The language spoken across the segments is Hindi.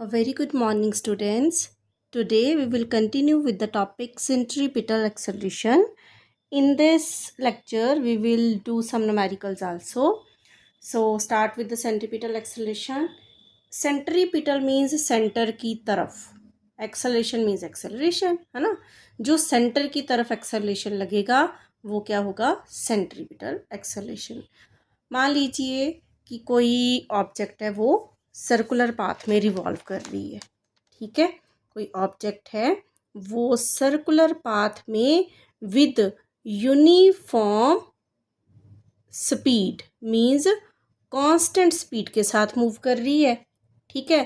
A very good morning, students. Today we will continue with the topic centripetal acceleration. In this lecture, we will do some numericals also. So, start with the centripetal acceleration. Centripetal means center की तरफ. Acceleration means acceleration, है ना? जो center की तरफ acceleration लगेगा वो क्या होगा? Centripetal acceleration. मान लीजिए कि कोई ऑब्जेक्ट है वो सर्कुलर पाथ में रिवॉल्व कर रही है। ठीक है, कोई ऑब्जेक्ट है वो सर्कुलर पाथ में with uniform speed means constant speed के साथ मूव कर रही है। ठीक है,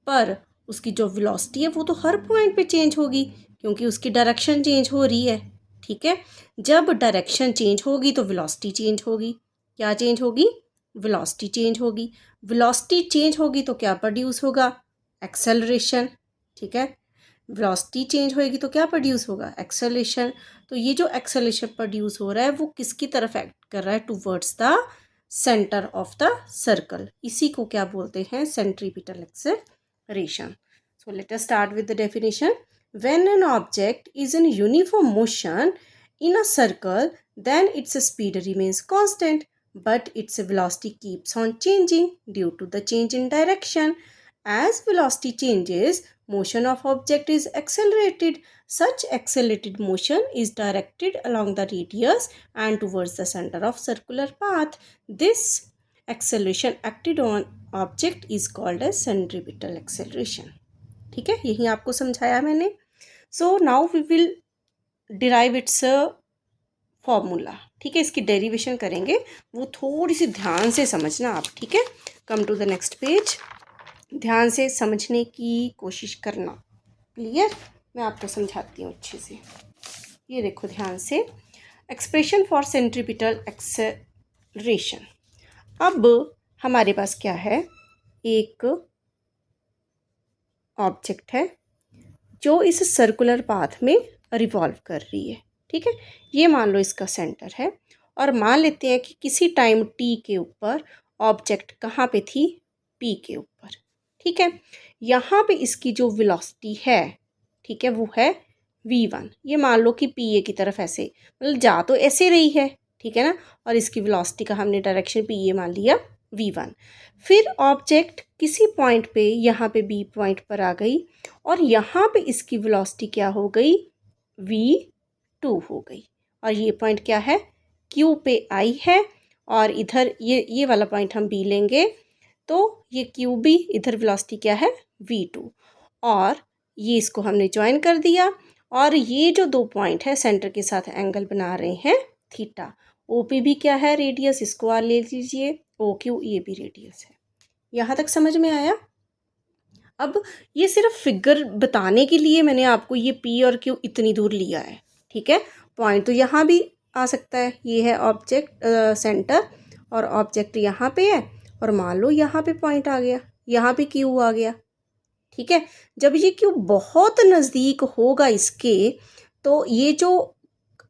पर उसकी जो वेलोसिटी है वो तो हर पॉइंट पे चेंज होगी क्योंकि उसकी डायरेक्शन चेंज हो रही है। ठीक है, जब डायरेक्शन चेंज होगी तो वेलोसिटी चेंज होगी। क्या चेंज होगी? वेलोसिटी चेंज होगी। वेलोसिटी चेंज होगी तो क्या प्रोड्यूस होगा? एक्सेलरेशन। ठीक है, वेलोसिटी चेंज होएगी तो क्या प्रोड्यूस होगा? एक्सेलरेशन। तो ये जो एक्सेलरेशन प्रोड्यूस हो रहा है वो किसकी तरफ एक्ट कर रहा है? Towards the centre of the circle. इसी को क्या बोलते हैं? Centripetal acceleration. So let us start with the definition. When an object is in uniform motion in a circle, then its speed remains constant, but its velocity keeps on changing due to the change in direction. As velocity changes, motion of object is accelerated. Such accelerated motion is directed along the radius and towards the center of circular path. This acceleration acted on object is called as centripetal acceleration. ठीक है, यही आपको समझाया मैंने. So now we will derive it's formula. ठीक है, इसकी डेरिवेशन करेंगे, वो थोड़ी सी ध्यान से समझना आप. ठीक है, come to the next page. ध्यान से समझने की कोशिश करना. क्लियर? मैं आपको समझाती हूँ अच्छे से. ये देखो ध्यान से. Expression for centripetal acceleration. अब हमारे पास क्या है? एक ऑब्जेक्ट है जो इस सर्कुलर पाथ में रिवॉल्व कर रही है. ठीक है, ये मान लो इसका सेंटर है और मान लेते हैं कि किसी टाइम टी के ऊपर ऑब्जेक्ट कहाँ पे थी? पी के ऊपर. ठीक है, यहाँ पे इसकी जो वेलोसिटी है, ठीक है, वो है v1. ये मान लो कि पी ए की तरफ ऐसे मतलब जा तो ऐसे रही है. ठीक है ना, और इसकी वेलोसिटी का हमने डायरेक्शन पी ए मान लिया v1. फिर ऑब्जेक्ट किसी पॉइंट पे यहाँ पे बी पॉइंट पर आ गई और यहाँ पे इसकी वेलोसिटी क्या हो गई? v2 हो गई. और ये पॉइंट क्या है? q पे i है और इधर ये वाला पॉइंट हम b लेंगे तो ये क्यू बी, इधर वेलोसिटी क्या है? v2. और ये इसको हमने ज्वाइन कर दिया और ये जो दो पॉइंट है सेंटर के साथ एंगल बना रहे हैं थीटा. ओ पी भी क्या है? रेडियस. इसको आप ले लीजिए. ओ क्यू, ये भी रेडियस है. यहाँ तक समझ में आया? अब ये सिर्फ फिगर बताने के लिए मैंने आपको ये पी और क्यू इतनी दूर लिया है. ठीक है, पॉइंट तो यहाँ भी आ सकता है. ये है ऑब्जेक्ट सेंटर और ऑब्जेक्ट यहाँ पे है और मान लो यहाँ पे पॉइंट आ गया, यहाँ पे क्यू आ गया. ठीक है, जब ये क्यू बहुत नज़दीक होगा इसके तो ये जो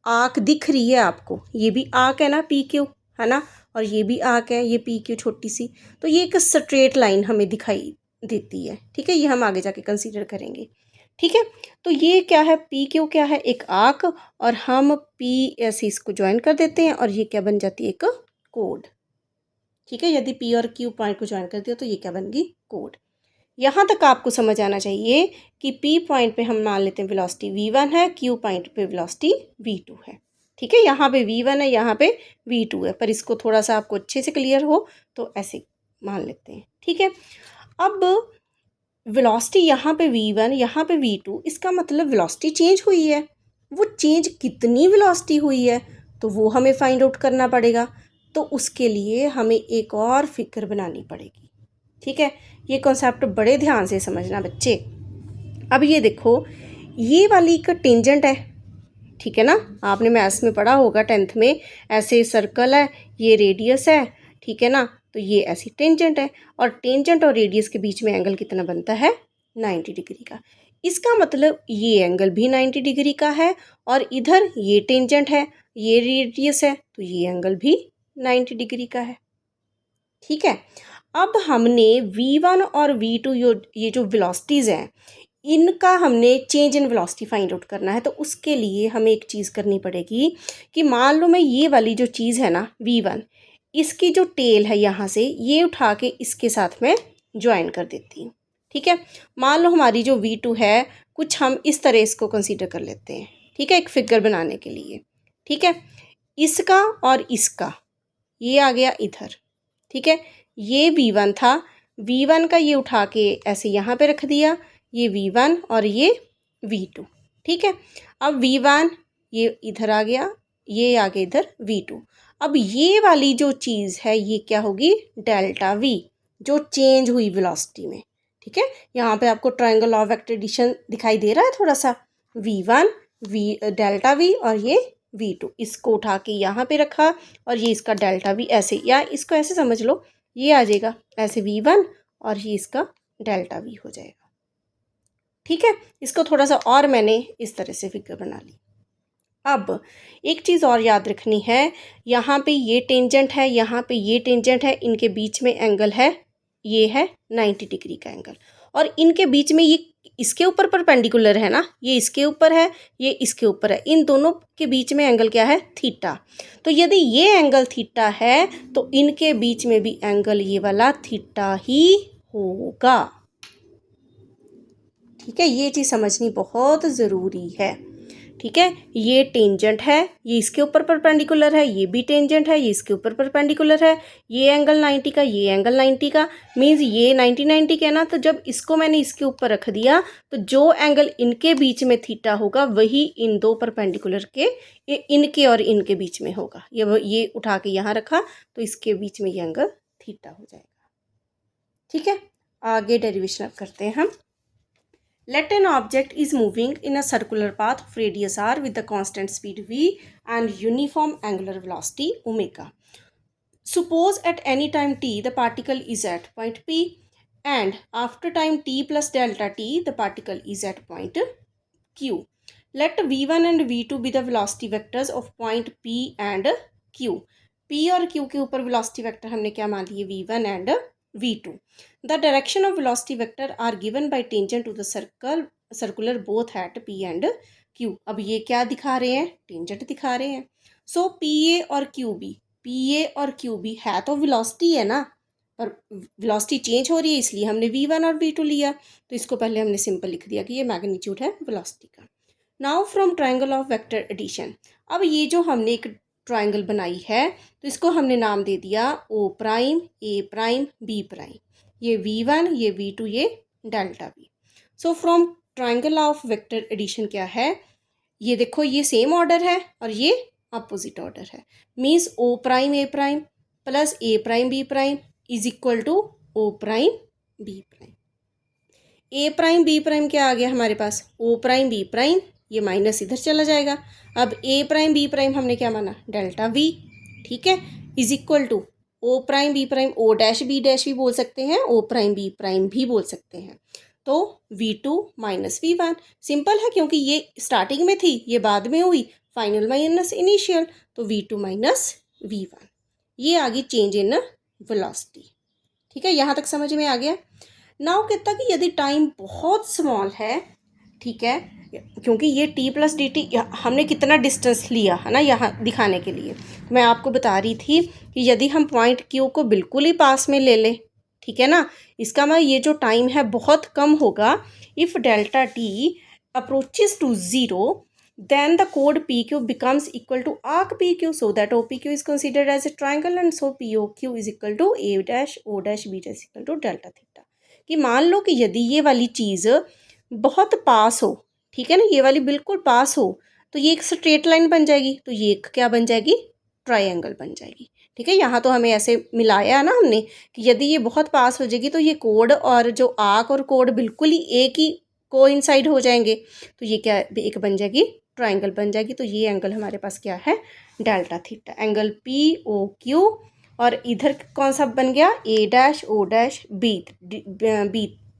आर्क दिख रही है आपको, ये भी आर्क है ना, पी क्यू है ना, और ये भी आर्क है, ये पी क्यू छोटी सी. तो ये एक स्ट्रेट लाइन हमें दिखाई देती है. ठीक है, ये हम आगे जाके कंसीडर करेंगे. ठीक है, तो ये क्या है? पी क्यू क्या है? एक आर्क. और हम पी ऐसे इसको ज्वाइन कर देते हैं और ये क्या बन जाती है? एक कोड. ठीक है, यदि पी और क्यू पॉइंट को ज्वाइन कर दिया तो ये क्या बन गई? कोड. यहाँ तक आपको समझ आना चाहिए कि पी पॉइंट पे हम मान लेते हैं वेलोसिटी v1 है, क्यू पॉइंट पे वेलोसिटी v2 है. ठीक है, यहाँ पे v1 है, यहाँ पे v2 है, पर इसको थोड़ा सा आपको अच्छे से क्लियर हो तो ऐसे मान लेते हैं. ठीक है, अब वेलोसिटी यहाँ पे v1, यहाँ पे v2, इसका मतलब वेलोसिटी चेंज हुई है. वो चेंज कितनी वेलोसिटी हुई है तो वो हमें फाइंड आउट करना पड़ेगा. तो उसके लिए हमें एक और फिगर बनानी पड़ेगी. ठीक है, ये कॉन्सेप्ट बड़े ध्यान से समझना बच्चे. अब ये देखो, ये वाली एक टेंजेंट है. ठीक है ना, आपने मैथ्स में पढ़ा होगा 10th में. ऐसे सर्कल है, ये रेडियस है. ठीक है ना, तो ये ऐसी टेंजेंट है और टेंजेंट और रेडियस के बीच में एंगल कितना बनता है? 90 डिग्री का. इसका मतलब ये एंगल भी 90 डिग्री का है और इधर ये टेंजेंट है, ये रेडियस है, तो ये एंगल भी 90 डिग्री का है. ठीक है, अब हमने v1 और v2 ये जो वेलोसिटीज़ हैं, इनका हमने change in velocity find out करना है। तो उसके लिए हमें एक चीज़ करनी पड़ेगी कि मान लो मैं ये वाली जो चीज़ है ना v1, इसकी जो टेल है यहाँ से ये उठा के इसके साथ में ज्वाइन कर देती हूँ। ठीक है, मान लो हमारी जो v2 है, कुछ हम इस तरह इसको कंसीडर कर लेते हैं। ठीक है, एक फिगर बनाने के लिए। ठीक है, इसका और इसका ये आ गया इधर। ठीक है, ये v1 था, v1 का ये उठा के ऐसे यहाँ पे रख दिया, ये v1 और ये v2। ठीक है, अब v1 ये इधर आ गया, ये आ गया इधर v2। अब ये वाली जो चीज़ है ये क्या होगी, डेल्टा v, जो चेंज हुई वेलोसिटी में। ठीक है, यहाँ पे आपको ट्रायंगल ऑफ वेक्टर एडिशन दिखाई दे रहा है थोड़ा सा, v1 डेल्टा v और ये v2, इसको उठा के यहाँ पे रखा और ये इसका डेल्टा v ऐसे, या इसको ऐसे समझ लो, ये आ जाएगा ऐसे v1 और ये इसका डेल्टा v हो जाएगा। ठीक है, इसको थोड़ा सा और मैंने इस तरह से फिगर बना ली। अब एक चीज़ और याद रखनी है, यहाँ पे ये टेंजेंट है, यहाँ पे ये टेंजेंट है, इनके बीच में एंगल है, ये है 90 डिग्री का एंगल, और इनके बीच में ये इसके ऊपर परपेंडिकुलर है ना, ये इसके ऊपर है, ये इसके ऊपर है, इन दोनों के बीच में एंगल क्या है, थीटा। तो यदि ये एंगल थीटा है तो इनके बीच में भी एंगल ये वाला थीटा ही होगा। ठीक है, ये चीज़ समझनी बहुत ज़रूरी है। ठीक है, ये टेंजेंट है, ये इसके ऊपर परपेंडिकुलर है, ये भी टेंजेंट है, ये इसके ऊपर परपेंडिकुलर है, ये एंगल 90 का, ये एंगल 90 का, मीन्स ये 90 का ना। तो जब इसको मैंने इसके ऊपर रख दिया तो जो एंगल इनके बीच में थीटा होगा वही इन दो परपेंडिकुलर के इनके और इनके बीच में होगा। ये उठा के यहाँ रखा तो इसके बीच में ये एंगल थीटा हो जाएगा। ठीक है, आगे डेरिवेशन अब करते हैं हम। Let an object is moving in a circular path of radius r with the constant speed v and uniform angular velocity omega. Suppose at any time t the particle is at point P, and after time t plus delta t the particle is at point Q. Let v1 and v2 be the velocity vectors of point P and Q. P और Q के ऊपर velocity vector हमने क्या मान लिए, v1 and v2. The direction of velocity vector are given by tangent to the circular both at P and Q. अब ये क्या दिखा रहे हैं, टेंजेंट दिखा रहे हैं। सो PA और QB है तो वेलोसिटी है ना, पर वेलोसिटी चेंज हो रही है इसलिए हमने v1 और v2 लिया। तो इसको पहले हमने सिंपल लिख दिया कि ये मैग्नीट्यूड है वेलोसिटी का। Now from triangle of vector addition, अब ये जो हमने एक ट्रायंगल बनाई है तो इसको हमने नाम दे दिया O prime, A prime, B prime. ये v1, ये v2, ये delta v। So from triangle of vector addition क्या है, ये देखो ये सेम ऑर्डर है और ये अपोजिट ऑर्डर है। Means O prime A prime plus A prime B prime is equal to O prime B prime. A prime B prime क्या आ गया हमारे पास, O प्राइम B प्राइम, ये माइनस इधर चला जाएगा। अब A प्राइम B प्राइम हमने क्या माना, डेल्टा v। ठीक है, is equal to O prime B prime, O dash B dash भी बोल सकते हैं, O प्राइम B प्राइम भी बोल सकते हैं। तो v2 माइनस v1, सिंपल है क्योंकि ये स्टार्टिंग में थी, ये बाद में हुई, फाइनल माइनस इनिशियल, तो v2 माइनस v1, ये आ गई चेंज इन वेलोसिटी। ठीक है, यहाँ तक समझ में आ गया। नाउ कहता कि यदि टाइम बहुत स्मॉल है, ठीक है, क्योंकि ये t प्लस डी टी हमने कितना डिस्टेंस लिया है ना यहाँ दिखाने के लिए, मैं आपको बता रही थी कि यदि हम पॉइंट Q को बिल्कुल ही पास में ले लें, ठीक है ना, इसका मतलब ये जो टाइम है बहुत कम होगा। If delta T approaches to zero then the code PQ becomes equal to arc PQ, so that OPQ is considered as a triangle and so POQ is equal to A dash O dash B dash equal to delta theta। कि मान लो कि यदि ये वाली चीज़ बहुत पास हो, ठीक है ना, ये वाली बिल्कुल पास हो, तो ये एक स्ट्रेट लाइन बन जाएगी, तो ये एक क्या बन जाएगी, ट्रायंगल बन जाएगी। ठीक है, यहाँ तो हमें ऐसे मिलाया है ना हमने कि यदि ये बहुत पास हो जाएगी तो ये कोड और जो आर्क और कोड बिल्कुल ही एक ही कोइंसाइड हो जाएंगे, तो ये क्या एक बन जाएगी, ट्रायंगल बन जाएगी। तो ये एंगल हमारे पास क्या है, डेल्टा थीटा, एंगल POQ। और इधर कौन सा बन गया, A dash O dash B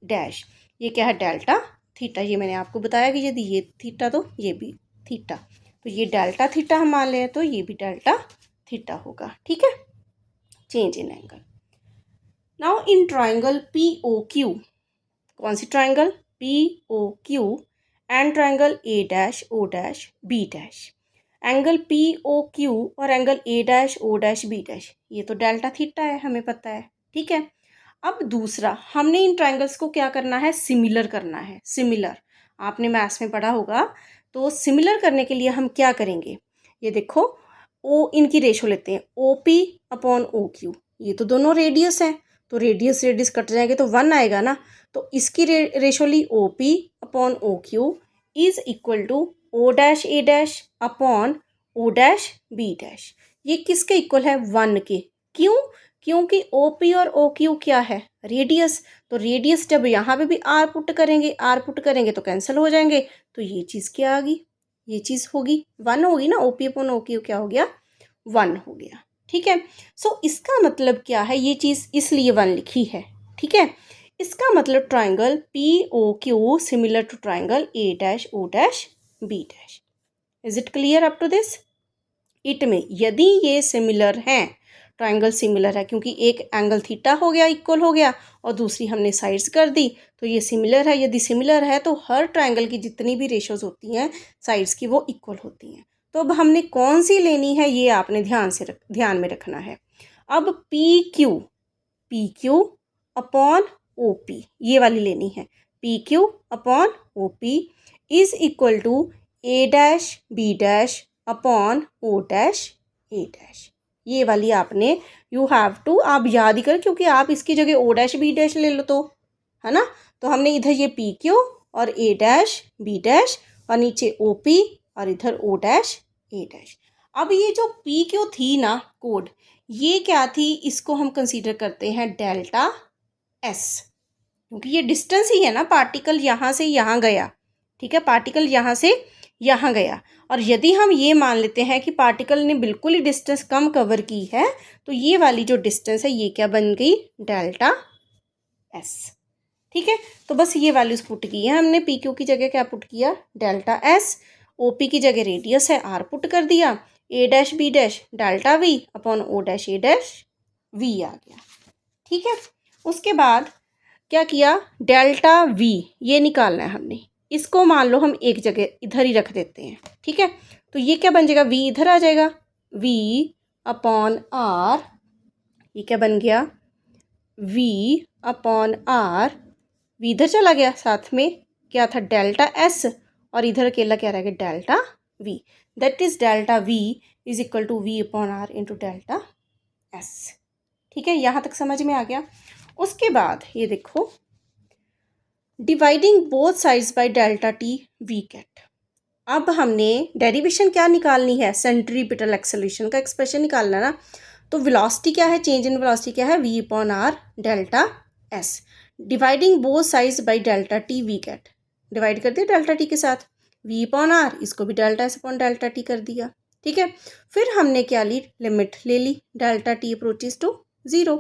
dash, ये क्या है, डेल्टा थीटा। ये मैंने आपको बताया कि यदि ये थीटा तो ये भी थीटा, तो ये डेल्टा थीटा हम मान लें तो ये भी डेल्टा थीटा होगा। ठीक है, change in angle. Now in triangle P O Q, कौन सी triangle, P O Q and triangle A dash O dash B dash, angle P O Q और angle A dash O dash B dash, ये तो डेल्टा थीटा है, हमें पता है, ठीक है। अब दूसरा, हमने इन ट्राइंगल्स को क्या करना है, सिमिलर करना है। सिमिलर आपने मैथ्स में पढ़ा होगा, तो सिमिलर करने के लिए हम क्या करेंगे, ये देखो, ओ इनकी रेशो लेते हैं, ओ पी अपॉन ओ क्यू, ये तो दोनों रेडियस हैं, तो रेडियस रेडियस कट जाएंगे तो 1 आएगा ना, तो इसकी रेशो ली O P upon O Q is equal to O dash A dash upon O dash B dash. ये किसके इक्वल है, 1 के। क्यों, क्योंकि ओ पी और ओ क्यू क्या है, रेडियस, तो रेडियस जब यहाँ पे भी आर पुट करेंगे तो कैंसिल हो जाएंगे, तो ये चीज़ क्या आ गई, ये चीज़ होगी 1 होगी ना, O P upon O Q क्या हो गया, 1 हो गया, ठीक है। सो इसका मतलब क्या है, ये चीज़ इसलिए 1 लिखी है, ठीक है। इसका मतलब triangle P O Q similar to triangle A dash O dash B dash. Is it clear up to this? इट में यदि ये सिमिलर हैं, ट्राइंगल सिमिलर है, क्योंकि एक एंगल थीटा हो गया, इक्वल हो गया, और दूसरी हमने साइड्स कर दी, तो ये सिमिलर है। यदि सिमिलर है तो हर ट्राइंगल की जितनी भी रेशोज होती हैं साइड्स की, वो इक्वल होती हैं। तो अब हमने कौन सी लेनी है, ये आपने ध्यान में रखना है। अब P Q upon O P, ये वाली लेनी है, P Q upon O P is equal to A dash B dash upon O dash A dash. ये वाली आपने, यू हैव टू, आप याद ही कर, क्योंकि आप इसकी जगह ओ डैश बी डैश ले लो तो, है ना। तो हमने इधर ये पी क्यू और ए डैश बी डैश और नीचे ओ पी और इधर ओ डैश ए डैश। अब ये जो पी क्यू थी ना कोड, ये क्या थी, इसको हम कंसीडर करते हैं डेल्टा एस, क्योंकि ये डिस्टेंस ही है ना, पार्टिकल यहाँ से यहाँ गया, ठीक है, पार्टिकल यहाँ से यहाँ गया। और यदि हम ये मान लेते हैं कि पार्टिकल ने बिल्कुल ही डिस्टेंस कम कवर की है, तो ये वाली जो डिस्टेंस है ये क्या बन गई, डेल्टा एस, ठीक है। तो बस ये वैल्यूज पुट की है हमने, पी क्यू की जगह क्या पुट किया, डेल्टा एस, ओ पी की जगह रेडियस है आर पुट कर दिया, A dash B dash delta V upon O dash A dash V आ गया, ठीक है। उसके बाद क्या किया, डेल्टा वी ये निकालना है हमने, इसको मान लो हम एक जगह इधर ही रख देते हैं, ठीक है। तो ये क्या बन जाएगा, वी इधर आ जाएगा, वी अपॉन आर, ये क्या बन गया, वी अपॉन आर, वी इधर चला गया, साथ में क्या था, डेल्टा एस, और इधर अकेला क्या रह गया, delta V, that is delta V is equal to V upon R into delta S, ठीक है। यहाँ तक समझ में आ गया। उसके बाद ये देखो, dividing both sides by delta T V get. अब हमने डेरिवेशन क्या निकालनी है, सेंट्रीपिटल एक्सेलरेशन का एक्सप्रेशन निकालना है ना। तो वेलोसिटी क्या है, चेंज इन वेलोसिटी क्या है, V upon R delta S, dividing both sides by delta T V get, divide कर दिया डेल्टा टी के साथ, वी अपॉन आर, इसको भी delta S upon delta T कर दिया, ठीक है। फिर हमने क्या ली, लिमिट ले ली, डेल्टा टी अप्रोचेस टू 0,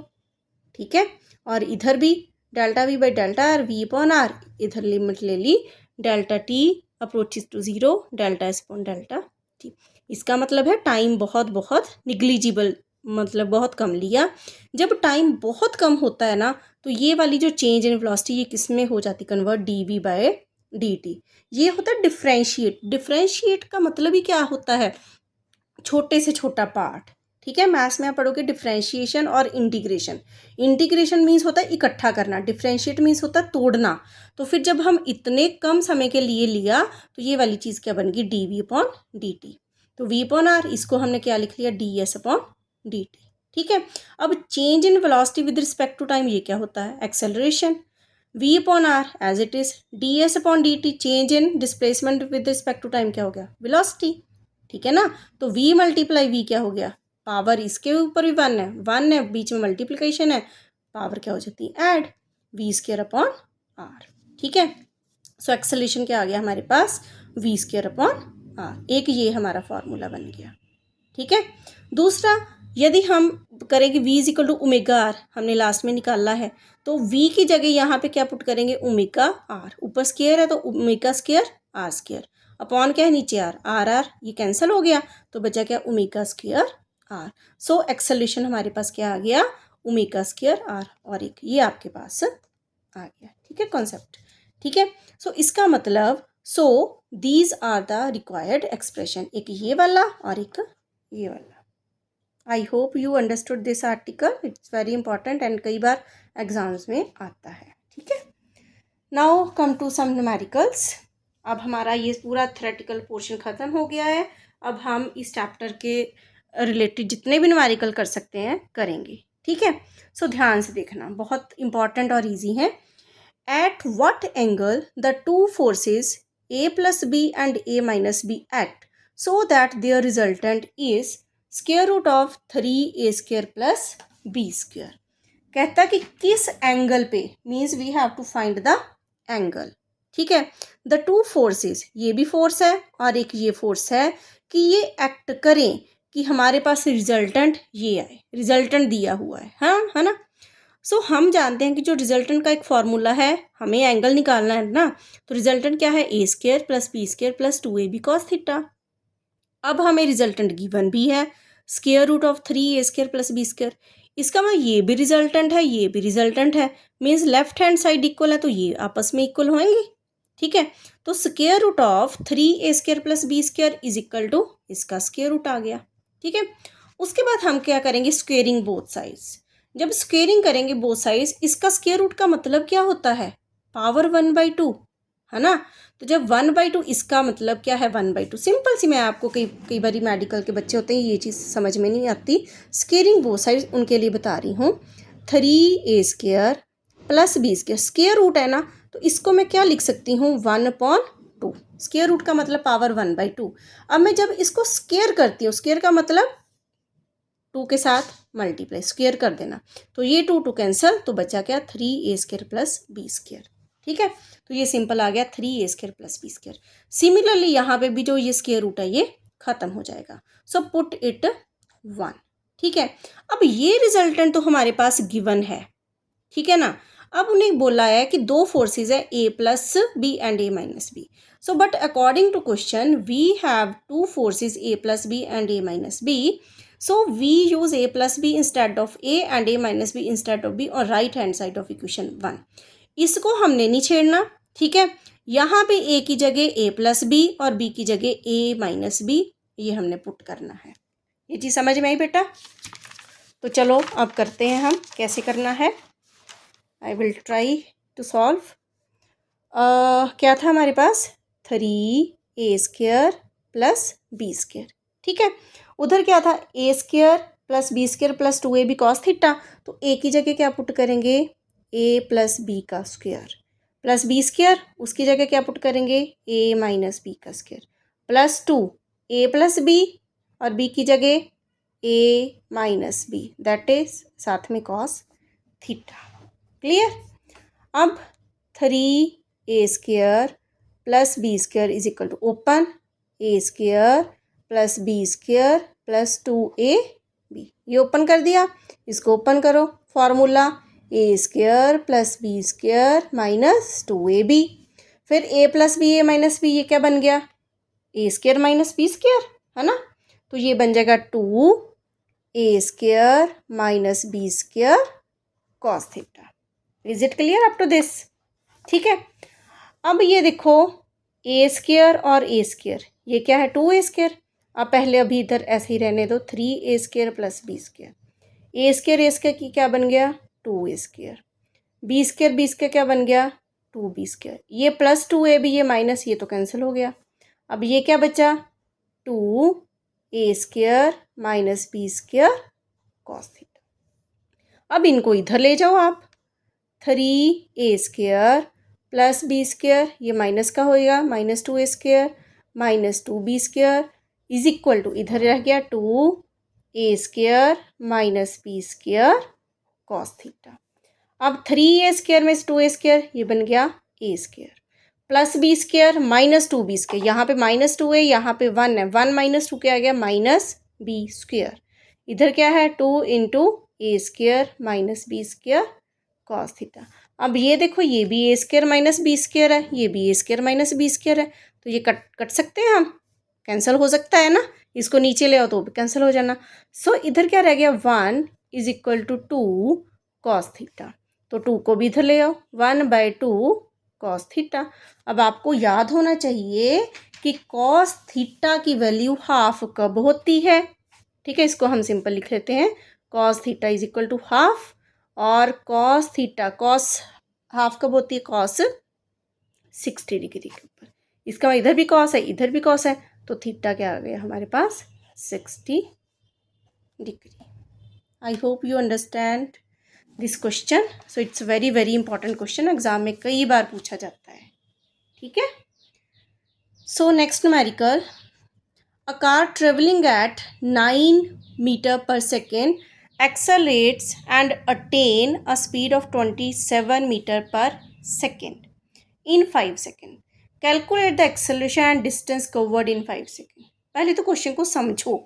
ठीक है। और इधर भी delta V by delta R, V upon R, इधर लिमिट ले ली, delta T approaches to 0, delta S upon delta T. इसका मतलब है टाइम बहुत बहुत निग्लिजिबल, मतलब बहुत कम लिया। जब टाइम बहुत कम होता है ना, तो ये वाली जो चेंज इन वेलोसिटी ये किस में हो जाती, convert D V by D T, ये होता है डिफ्रेंशिएट। डिफ्रेंशिएट का मतलब ही क्या होता है, छोटे से छोटा पार्ट, ठीक है। मैथ्स में आप पढ़ोगे डिफ्रेंशिएशन और इंटीग्रेशन। इंटीग्रेशन मीन्स होता है इकट्ठा करना, डिफ्रेंशिएट मीन्स होता है तोड़ना। तो फिर जब हम इतने कम समय के लिए लिया, तो ये वाली चीज़ क्या बन गई, D V upon D T. तो वी अपॉन आर, इसको हमने क्या लिख लिया, D S upon D T, ठीक है। अब change in velocity with respect to time, ये क्या होता है, acceleration. V upon R as it is, D S upon D T, change in displacement with respect to time क्या हो गया, वेलोसिटी, ठीक है ना। तो v मल्टीप्लाई वी क्या हो गया, पावर इसके ऊपर भी 1 है, बीच में मल्टीप्लिकेशन है, पावर क्या हो जाती है, add, V square upon R, ठीक है। सो एक्सेलरेशन क्या आ गया हमारे पास, वी स्क्वायर अपॉन आर, एक ये हमारा फॉर्मूला बन गया, ठीक है। दूसरा, यदि हम करेंगे v is equal to omega R, हमने लास्ट में निकाला है, तो v की जगह यहाँ पे क्या पुट करेंगे, ओमेगा आर, ऊपर स्क्वायर है तो omega square R square, upon क्या है नीचे आर, आर ये कैंसिल हो गया, तो बचा क्या, omega square R. So acceleration हमारे पास क्या आ गया, ओमेगा स्क्वायर आर और एक ये आपके पास आ गया। ठीक है कॉन्सेप्ट। ठीक है, सो इसका मतलब so these are the required expression, एक ये वाला और एक ये वाला। I hope you understood this article, it's very important and कई बार एग्जाम्स में आता है। ठीक है, now come to some numericals. अब हमारा ये पूरा थ्योरेटिकल पोर्शन ख़त्म हो गया है। अब हम इस चैप्टर के रिलेटेड जितने भी न्यूमेरिकल कर सकते हैं करेंगे। ठीक है, सो ध्यान से देखना, बहुत इंपॉर्टेंट और इजी है। At what angle the two forces a plus b and a minus b act so that their resultant is square root of 3a square plus b square। कहता कि किस एंगल पे, means we have to find the angle. ठीक है, द टू फोर्सेस, ये भी फोर्स है और एक ये फोर्स है, कि ये एक्ट करें कि हमारे पास रिजल्टेंट ये आए, रिजल्टेंट दिया हुआ है, हाँ है ना। सो हम जानते हैं कि जो रिजल्टेंट का एक फॉर्मूला है, हमें एंगल निकालना है ना, तो रिजल्टेंट क्या है, A square plus B square plus 2ab cos theta. अब हमें रिजल्टेंट गिवन भी है, square root of 3a square plus B square. इसका मतलब ये भी रिजल्टेंट है, ये भी रिजल्टेंट है, means left hand side equal है, तो ये आपस में इक्वल होंगे। ठीक है, तो square root of 3a square plus B square is equal to इसका स्क्वायर रूट आ गया। ठीक है, उसके बाद हम क्या करेंगे, स्क्वेयरिंग बोथ साइड्स। जब स्क्वेयरिंग करेंगे बोथ साइड्स, इसका स्क्वायर रूट का मतलब क्या होता है, पावर 1/2, है ना। तो जब 1/2, इसका मतलब क्या है 1/2। सिंपल सी, मैं आपको कई बार मेडिकल के बच्चे होते हैं ये चीज़ समझ में नहीं आती, स्क्वेयरिंग बोथ साइड्स उनके लिए बता रही हूँ। 3a square plus B square, square root है ना, तो इसको मैं क्या लिख सकती हूँ, 1/2। स्क्वायर रूट का मतलब पावर 1/2। अब मैं जब इसको स्क्वायर करती हूँ, स्क्वायर का मतलब 2 के साथ मल्टीप्लाई, स्क्वायर कर देना, तो ये 2 कैंसिल, तो बचा क्या 3a square plus B square. ठीक है, तो ये सिंपल आ गया 3a square plus B square. Similarly यहाँ पे भी जो ये स्क्वायर रूट है ये खत्म हो जाएगा, सो पुट इट 1। ठीक है, अब ये रिजल्टेंट तो हमारे पास गिवन है, ठीक है ना। अब उन्हें बोला है कि दो फोर्सेज है, a plus B and a minus B. So but according to question we have two forces a plus B and a minus B. So we use a plus b instead of a and a minus b instead of b और right hand side of equation 1। इसको हमने नहीं छेड़ना। ठीक है, यहाँ पे a की जगह a प्लस बी और b की जगह a माइनस बी, ये हमने पुट करना है। ये चीज़ समझ में आई बेटा। तो चलो अब करते हैं हम, कैसे करना है। I will try to solve. क्या था हमारे पास, 3a square plus B square. ठीक है, उधर क्या था, a square plus B square plus 2ab cos theta, तो a की जगह क्या पुट करेंगे, a प्लस बी का स्क्वायर प्लस बी स्क्वायर, उसकी जगह क्या पुट करेंगे, a माइनस बी का square plus 2a plus b और b की जगह a minus b, that is साथ में cos थीटा। क्लियर। अब 3a square plus B square is equal to open a square plus B square plus 2ab, ये ओपन कर दिया, इसको ओपन करो, formula a square plus B square minus 2ab, फिर a plus b a minus b, ये क्या बन गया, a square minus b square, है ना। तो ये बन जाएगा 2a square minus b square cos theta. Is it clear up to this. ठीक है, अब ये देखो a स्क्वायर और a स्क्वायर, ये क्या है 2a स्क्वायर। अब पहले अभी इधर ऐसे ही रहने दो, 3a square plus B square, a square की क्या बन गया 2a स्क्वायर, बी स्क्वायर क्या बन गया 2b स्क्वायर, ये प्लस 2ab, ये माइनस, ये तो कैंसिल हो गया। अब ये क्या बचा 2a square minus b square cos theta. अब इनको इधर ले जाओ आप, 3a square plus B square, ये माइनस का होएगा, minus 2a square minus 2b square is equal to, इधर रह गया 2a square minus b square cos theta. अब 3a स्क्वायर में 2a स्क्वायर, ये बन गया a square plus B square minus 2b square, यहाँ पे माइनस 2 है, यहाँ पे 1 है, 1 माइनस 2 क्या आ गया माइनस बी स्क्वायर, इधर क्या है 2 into a square minus b square cos theta. अब ये देखो, ये भी a square minus b square है, ये भी a square minus b square है, तो ये कट सकते हैं हम, कैंसिल हो सकता है ना, इसको नीचे ले आओ तो कैंसिल हो जाना। सो इधर क्या रह गया 1 is equal to 2 cos theta. तो 2 को भी इधर ले आओ, 1/2 कॉस थीटा। अब आपको याद होना चाहिए कि कॉस थीटा की वैल्यू हाफ कब होती है। ठीक है, इसको हम सिंपल लिख लेते हैं, cos theta is equal to half. और कॉस थीटा, कॉस हाफ कब होती है, कॉस 60 डिग्री के ऊपर। इसका इधर भी कॉस है, इधर भी कॉस है, तो थीटा क्या आ गया हमारे पास, 60 degree. I hope you understand this question. So it's very very important question, exam में कई बार पूछा जाता है। ठीक है, so next numerical, a car traveling at 9 meter per second accelerates and attain a speed of 27 meter per second in 5 seconds. Calculate the acceleration and distance covered in 5 seconds. पहले तो क्वेश्चन को समझो।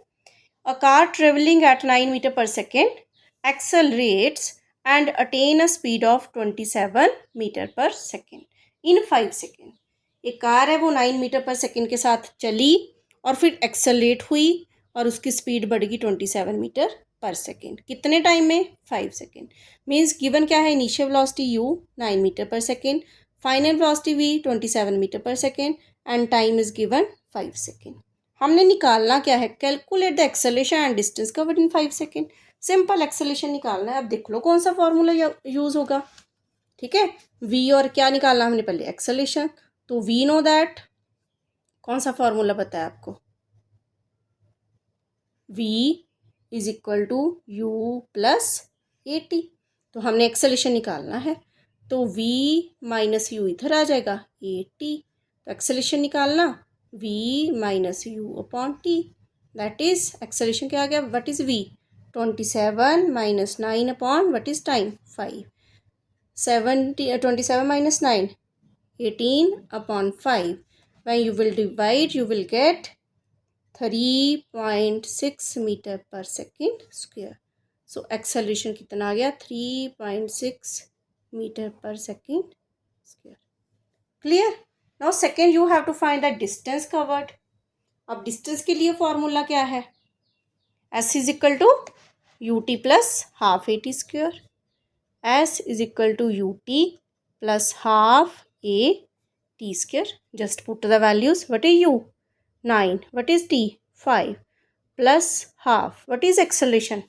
A car traveling at 9 meter per second accelerates and attain a speed of 27 meter per second in 5 seconds. एक कार है वो 9 मीटर पर सेकेंड के साथ चली और फिर एक्सेलरेट हुई और उसकी स्पीड बढ़ गई 27 मीटर पर सेकेंड। कितने टाइम में, 5 सेकेंड। मीन्स गिवन क्या है, initial velocity u 9 metre per second, final velocity v 27 metre per second and time is given 5 second. हमने निकालना क्या है, calculate the acceleration and distance covered in 5 second. Simple acceleration निकालना है। अब देख लो कौन सा फॉर्मूला यूज होगा। ठीक है, v और क्या निकालना हमने पहले, एक्सेलरेशन। तो वी नो दैट, कौन सा फॉर्मूला बताया आपको, v is equal to u plus a t. तो हमने एक्सेलरेशन निकालना है, तो v माइनस यू इधर आ जाएगा, ए टी। तो एक्सेलरेशन निकालना v minus you upon T, that is acceleration क्या आ गया, what is v, 27 minus 9 upon what is time, 5। 27 minus 9, 18 upon 5. When you will divide, you will get 3.6 meter per second square. So acceleration कितना आ गया, 3.6 meter per second square. Clear? Now second you have to find the distance covered. अब distance के लिए फॉर्मूला क्या है, s is equal to ut plus half at square. S is equal to ut plus half a t square. Just put the values. What is u? 9. What is t? 5. Plus half. What is acceleration?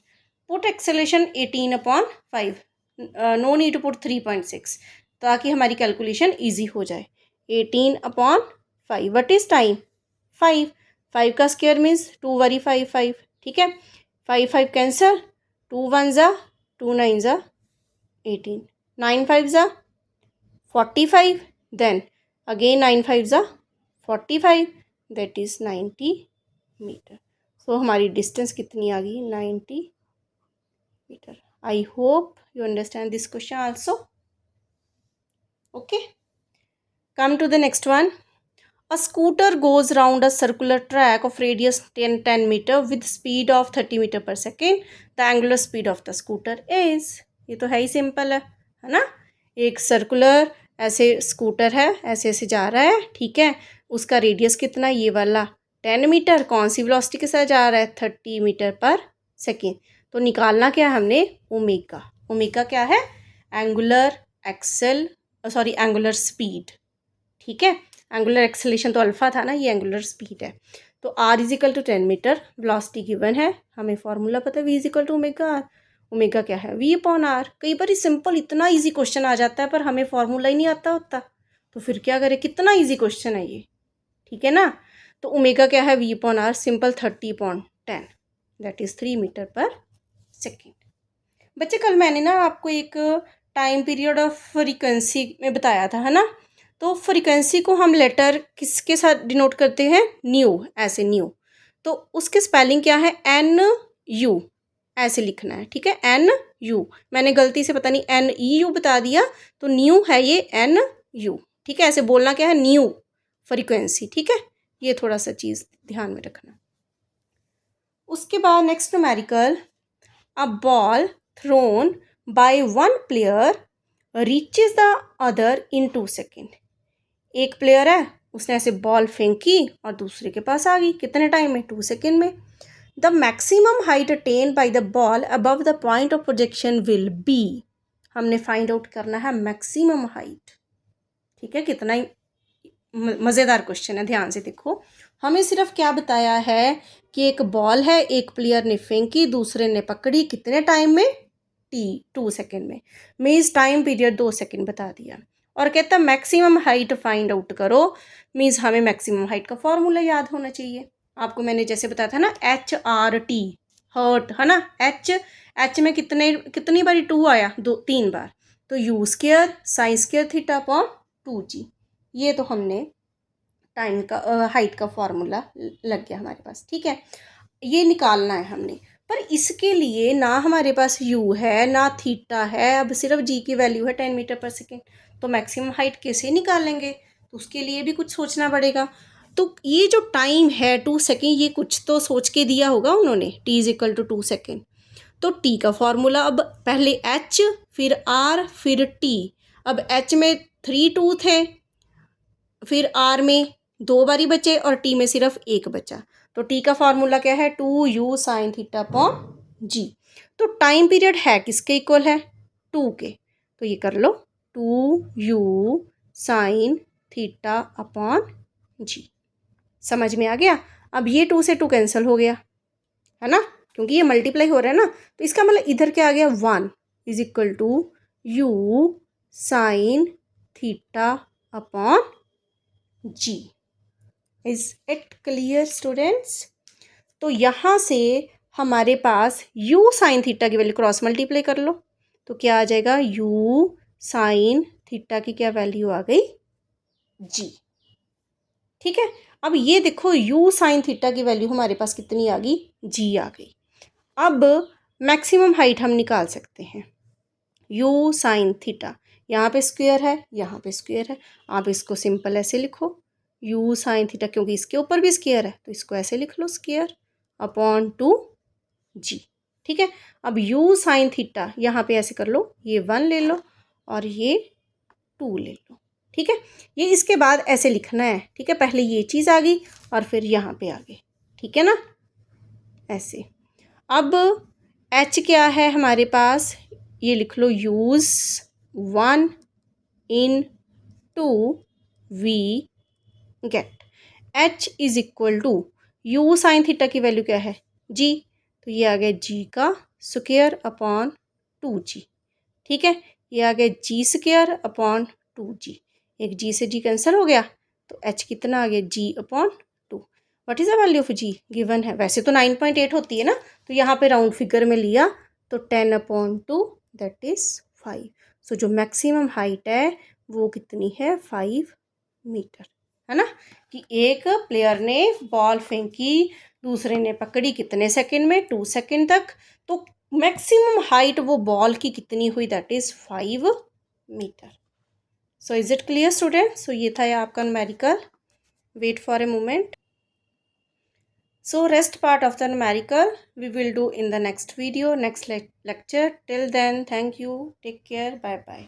Put acceleration 18 upon 5. No need to put 3.6. ताकि हमारी कैलकुलेशन ईजी हो जाए। 18 upon 5. What is time? 5. 5 का स्क्वायर मीन्स 2 वरी 5 5। ठीक है, 5 5 कैंसल, 2 1 ज़ा, 2 9 ज़ा 18, 9 5 ज़ा 45, then again 9 5 ज़ा 45, that is 90 मीटर। सो हमारी डिस्टेंस कितनी आ गई, 90 metre. I hope you understand this question also. Okay, come to the next one. A scooter goes round a circular track of radius 10 meter with speed of 30 meter per second. The angular speed of the scooter is, ये तो है ही सिंपल है ना। एक सर्कुलर ऐसे स्कूटर है, ऐसे ऐसे जा रहा है, ठीक है, उसका रेडियस कितना, ये वाला 10 मीटर, कौन सी वेलोसिटी के साथ जा रहा है, 30 मीटर पर सेकेंड। तो निकालना क्या है हमने, ओमेगा। ओमेगा क्या है, एंगुलर एंगुलर स्पीड। ठीक है, एंगुलर एक्सेलेरेशन तो अल्फा था ना, ये एंगुलर स्पीड है। तो r is equal to 10 metre, velocity given है, हमें फॉर्मूला पता है v is equal to omega r. Omega क्या है, v अपॉन आर। कई बार सिंपल इतना इजी क्वेश्चन आ जाता है पर हमें फॉर्मूला ही नहीं आता होता, तो फिर क्या करें, कितना इजी क्वेश्चन है ये। ठीक है ना, तो ओमेगा क्या है, v upon r, simple 30/10, that is 3 metre per second. बच्चे कल मैंने ना आपको एक टाइम पीरियड ऑफ फ्रीक्वेंसी में बताया था, है ना। तो फ्रीक्वेंसी को हम लेटर किसके साथ डिनोट करते हैं, न्यू, ऐसे न्यू। तो उसके स्पेलिंग क्या है, एन यू, ऐसे लिखना है। ठीक है, एन यू, मैंने गलती से पता नहीं एन ई यू बता दिया, तो न्यू है ये एन यू। ठीक है, ऐसे बोलना क्या है, न्यू फ्रीक्वेंसी। ठीक है, ये थोड़ा सा चीज़ ध्यान में रखना। उसके बाद next numerical, a ball thrown by one player reaches the other in 2 second. एक प्लेयर है, उसने ऐसे बॉल फेंकी और दूसरे के पास आ गई, कितने टाइम में, 2 सेकेंड में। The maximum height attain by the ball above the point of projection will be. हमने फाइंड आउट करना है मैक्सिमम हाइट। ठीक है, कितना ही मज़ेदार क्वेश्चन है, ध्यान से देखो। हमें सिर्फ क्या बताया है कि एक बॉल है, एक प्लेयर ने फेंकी, दूसरे ने पकड़ी, कितने टाइम में? टी 2 सेकेंड में। मीन्स टाइम पीरियड 2 सेकेंड बता दिया। और कहता मैक्सिमम हाइट फाइंड आउट करो। मीन्स हमें मैक्सिमम हाइट का फॉर्मूला याद होना चाहिए। आपको मैंने जैसे बताया था ना, HRT, हर्ट, है ना। एच में कितनी बारी 2 आया? 3 बार। तो U square sine square theta upon 2G। ये तो हमने टाइम का हाइट का फॉर्मूला लग गया हमारे पास। ठीक है, ये निकालना है हमने। पर इसके लिए ना हमारे पास u है ना थीटा है, अब सिर्फ g की वैल्यू है 10 मीटर पर सेकेंड। तो मैक्सिमम हाइट कैसे निकालेंगे? तो उसके लिए भी कुछ सोचना पड़ेगा। तो ये जो टाइम है 2 सेकेंड, ये कुछ तो सोच के दिया होगा उन्होंने, t is equal to 2 second. तो t का फॉर्मूला, अब पहले h फिर r फिर t। अब h में 3 2 थे, फिर r में 2 बारी बचे और t में सिर्फ 1 बचा। तो t का फॉर्मूला क्या है? 2u sign theta upon g। तो टाइम पीरियड है किसके इक्वल है? 2 के। तो ये कर लो 2u sign theta upon g। समझ में आ गया? अब ये 2 से 2 कैंसिल हो गया, है ना, क्योंकि ये मल्टीप्लाई हो रहा है ना। तो इसका मतलब इधर क्या आ गया? 1 is equal to u sine theta upon g। Is it clear students? तो यहाँ से हमारे पास u साइन थीटा की वैल्यू क्रॉस मल्टीप्लाई कर लो, तो क्या आ जाएगा? u साइन थीटा की क्या वैल्यू आ गई? g। ठीक है, अब ये देखो u साइन थीटा की वैल्यू हमारे पास कितनी आ गई? g आ गई। अब मैक्सिमम हाइट हम निकाल सकते हैं। u साइन थीटा, यहाँ पे स्क्वायर है, यहाँ पे स्क्वायर है। आप इसको सिंपल ऐसे लिखो, u साइन थीटा, क्योंकि इसके ऊपर भी स्क्वायर है तो इसको ऐसे लिख लो, स्क्वायर अपॉन 2g। ठीक है, अब u साइन थीटा यहाँ पे ऐसे कर लो, ये 1 ले लो और ये 2 ले लो। ठीक है, ये इसके बाद ऐसे लिखना है। ठीक है, पहले ये चीज़ आ गई और फिर यहाँ पे आ गई। ठीक है ना, ऐसे। अब h क्या है हमारे पास? ये लिख लो, use 1 in 2 we get h is equal to u sine theta की वैल्यू क्या है? g। तो ये आ गया g का स्क्वायर अपॉन 2g। ठीक है, ये आ गया g स्क्वायर अपॉन 2g। एक g से g कैंसिल हो गया, तो h कितना आ गया? g upon 2। What is the value of g? Given है, वैसे तो 9.8 होती है ना, तो यहाँ पे राउंड फिगर में लिया तो 10 अपॉन 2 दैट इज़ 5। सो जो मैक्सिमम हाइट है वो कितनी है? 5 मीटर, है ना। कि एक प्लेयर ने बॉल फेंकी, दूसरे ने पकड़ी, कितने सेकंड में? 2 सेकंड तक। तो मैक्सिमम हाइट वो बॉल की कितनी हुई? That is 5 metre. So is it clear student? So ये था आपका numerical. Wait for a moment. So rest part of the numerical we will do in the next video, next lecture. Till then, thank you. Take care. Bye bye.